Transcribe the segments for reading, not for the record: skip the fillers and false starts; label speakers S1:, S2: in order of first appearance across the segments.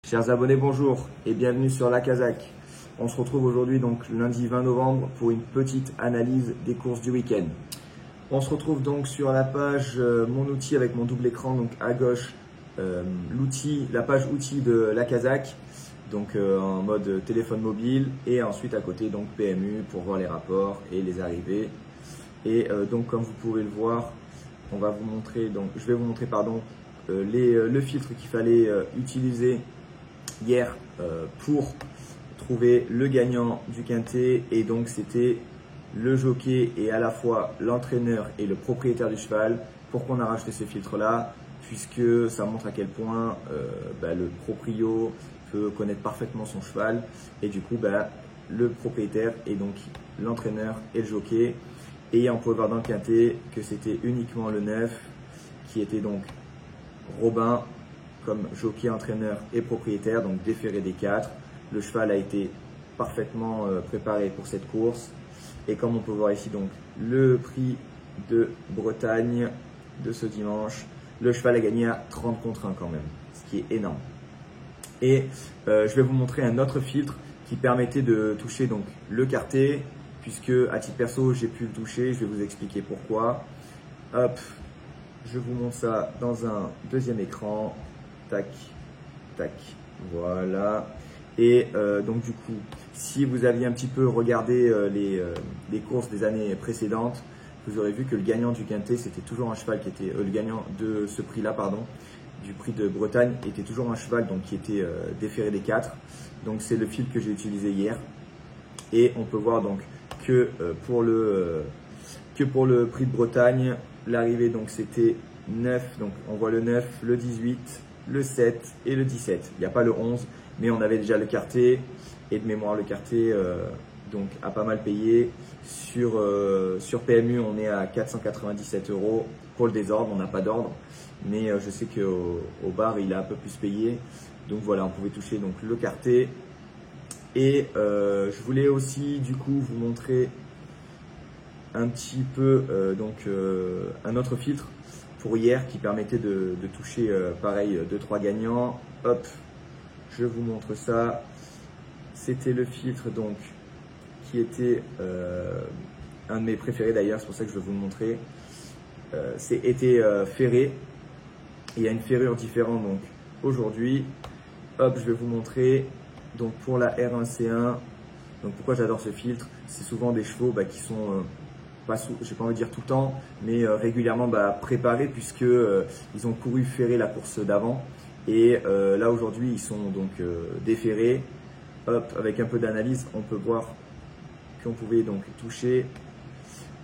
S1: Chers abonnés, bonjour et bienvenue sur La Kazakh. On se retrouve aujourd'hui donc lundi 20 novembre pour une petite analyse des courses du week-end. On se retrouve donc sur la page Mon outil avec mon double écran, donc à gauche la page outils de La Kazakh, donc en mode téléphone mobile, et ensuite à côté donc PMU pour voir les rapports et les arrivées. Et donc comme vous pouvez le voir, je vais vous montrer le filtre qu'il fallait utiliser hier pour trouver le gagnant du quintet, et donc c'était le jockey et à la fois l'entraîneur et le propriétaire du cheval. Pourquoi on a racheté ce filtre là? Puisque ça montre à quel point le proprio peut connaître parfaitement son cheval, et du coup le propriétaire et donc l'entraîneur et le jockey. Et on pouvait voir dans le quintet que c'était uniquement le 9 qui était donc Robin comme jockey, entraîneur et propriétaire, donc déféré des 4. Le cheval a été parfaitement préparé pour cette course. Et comme on peut voir ici, donc le prix de Bretagne de ce dimanche, le cheval a gagné à 30 contre 1 quand même, ce qui est énorme. Et je vais vous montrer un autre filtre qui permettait de toucher donc le quartet, puisque à titre perso j'ai pu le toucher. Je vais vous expliquer pourquoi. Hop, je vous montre ça dans un deuxième écran. Tac, tac, voilà. Et donc du coup, si vous aviez un petit peu regardé les courses des années précédentes, vous aurez vu que le gagnant du quintet, c'était toujours un cheval qui était le gagnant de ce prix-là, pardon, du prix de Bretagne, était toujours un cheval donc qui était déféré des 4. Donc c'est le fil que j'ai utilisé hier. Et on peut voir donc que pour le prix de Bretagne, l'arrivée donc c'était 9, donc on voit le 9, le 18, le 7 et le 17. Il n'y a pas le 11, mais on avait déjà le quartet, et de mémoire le quartet donc a pas mal payé. Sur PMU, on est à 497 € pour le désordre. On n'a pas d'ordre, mais je sais qu'au bar il a un peu plus payé. Donc voilà, on pouvait toucher donc le quartet. Et je voulais aussi du coup vous montrer un petit peu un autre filtre pour hier qui permettait de toucher pareil 2-3 gagnants. Hop, je vous montre ça. C'était le filtre donc qui était un de mes préférés d'ailleurs, c'est pour ça que je vais vous le montrer. C'était ferré. Il y a une ferrure différente donc aujourd'hui. Hop, je vais vous montrer. Donc pour la R1C1, donc pourquoi j'adore ce filtre, c'est souvent des chevaux qui sont j'ai pas envie de dire tout le temps, mais régulièrement préparés, puisque ils ont couru ferré la course d'avant, et là aujourd'hui ils sont donc déferrés. Hop, avec un peu d'analyse, on peut voir qu'on pouvait donc toucher.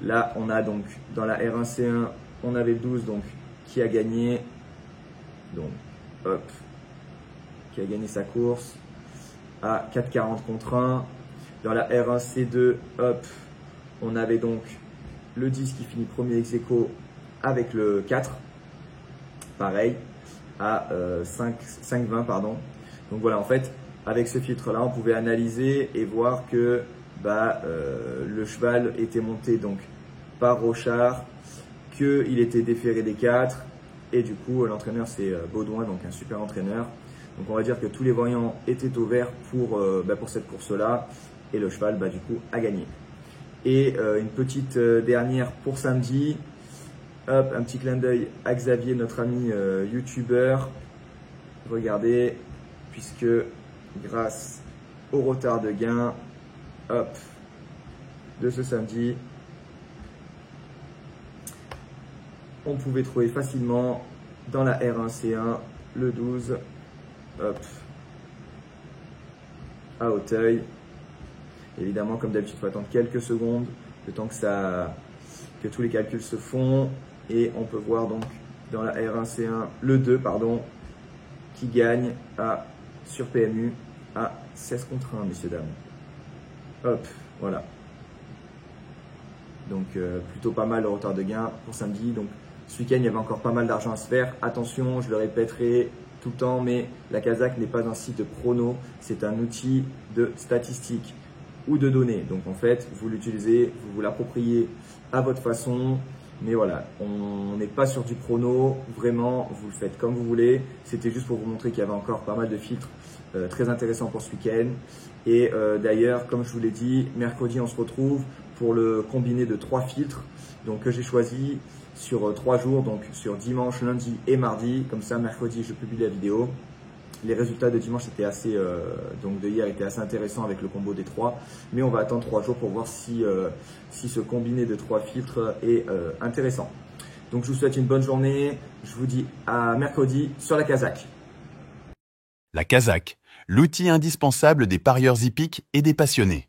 S1: Là on a donc dans la R1C1, on avait le 12 donc qui a gagné, donc hop, qui a gagné sa course à 4,40 contre 1. Dans la R1C2, hop, on avait donc le 10 qui finit premier ex-aequo avec le 4, pareil, à 5,20 pardon. Donc voilà, en fait, avec ce filtre-là, on pouvait analyser et voir que le cheval était monté donc par Rochard, qu'il était déféré des 4, et du coup, l'entraîneur c'est Baudouin, donc un super entraîneur. Donc on va dire que tous les voyants étaient au vert pour cette course-là, et le cheval du coup a gagné. Et une petite dernière pour samedi. Hop, un petit clin d'œil à Xavier, notre ami youtubeur. Regardez, puisque grâce au retard de gain, hop, de ce samedi, on pouvait trouver facilement dans la R1C1 le 12, hop, à Auteuil. Évidemment, comme d'habitude, il faut attendre quelques secondes, le temps que tous les calculs se font. Et on peut voir donc dans la R1C1 le 2 qui gagne sur PMU à 16 contre 1, messieurs dames. Hop, voilà. Donc plutôt pas mal le retard de gain pour samedi. Donc ce week-end, il y avait encore pas mal d'argent à se faire. Attention, je le répéterai tout le temps, mais la Kazakh n'est pas un site de prono, c'est un outil de statistiques ou de données. Donc en fait, vous l'utilisez, vous vous l'appropriez à votre façon. Mais voilà, on n'est pas sur du prono, vraiment, vous le faites comme vous voulez. C'était juste pour vous montrer qu'il y avait encore pas mal de filtres très intéressants pour ce week-end. Et d'ailleurs, comme je vous l'ai dit, mercredi, on se retrouve pour le combiné de 3 filtres donc, que j'ai choisi sur 3 jours, donc sur dimanche, lundi et mardi. Comme ça, mercredi, je publie la vidéo. Les résultats de dimanche étaient donc de hier étaient assez intéressants avec le combo des 3. Mais on va attendre 3 jours pour voir si ce combiné de 3 filtres est intéressant. Donc je vous souhaite une bonne journée. Je vous dis à mercredi sur la Kazakh.
S2: La Kazakh, l'outil indispensable des parieurs hippiques et des passionnés.